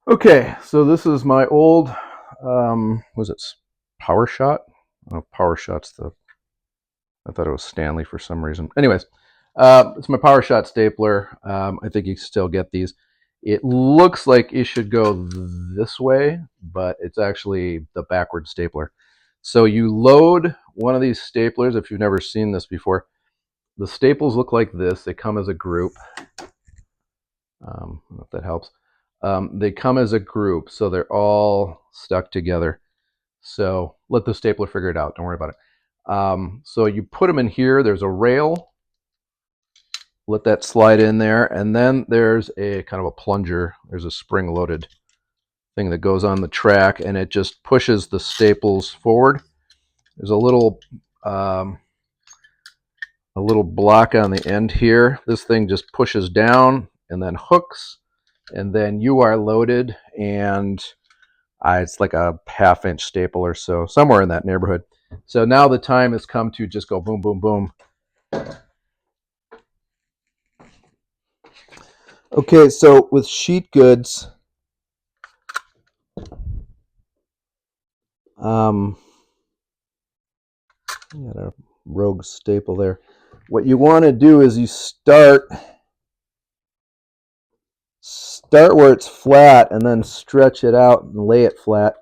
Okay, so this is my old, was it Power Shot? Oh, Power Shot's I thought it was Stanley for some reason. Anyways, it's my Power Shot stapler. I think you can still get these. It looks like it should go this way, but it's actually the backward stapler. So you load one of these staplers, if you've never seen this before. The staples look like this. They come as a group. I don't know if that helps. They come as a group, so they're all stuck together. So let the stapler figure it out. Don't worry about it. So you put them in here. There's a rail. Let that slide in there. And then there's a kind of a plunger. There's a spring-loaded thing that goes on the track, and it just pushes the staples forward. There's a little block on the end here. This thing just pushes down and then hooks, and then you are loaded, and it's like a half-inch staple or so, somewhere in that neighborhood. So now the time has come to just go boom, boom, boom. Okay, so with sheet goods, got a rogue staple there. What you want to do is you start where it's flat and then stretch it out and lay it flat.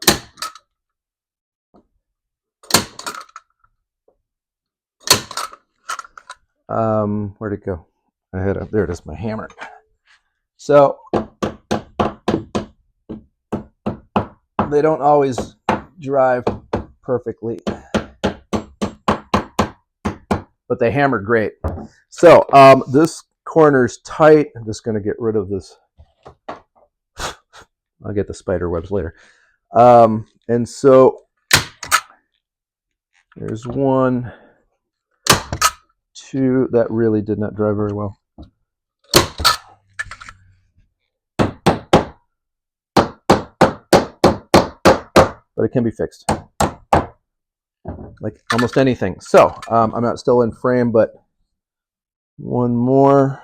Where'd it go? There it is, my hammer. So they don't always drive perfectly, but they hammer great. So this corner's tight. I'm just going to get rid of this. I'll get the spider webs later. And so there's 1, 2. That really did not dry very well. But it can be fixed, like almost anything. So I'm not still in frame, but one more.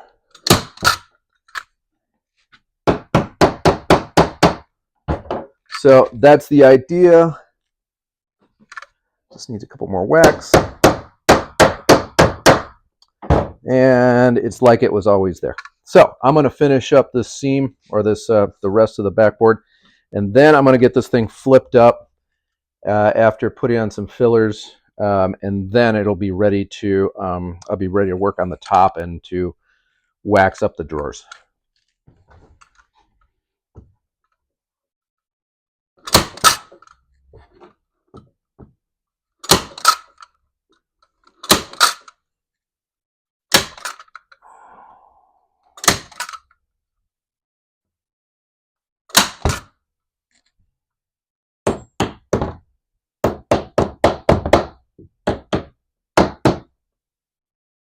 So that's the idea. Just needs a couple more whacks. And it's like it was always there. So I'm going to finish up this seam, or this the rest of the backboard, and then I'm going to get this thing flipped up after putting on some fillers, and then it'll be ready to I'll be ready to work on the top and to wax up the drawers.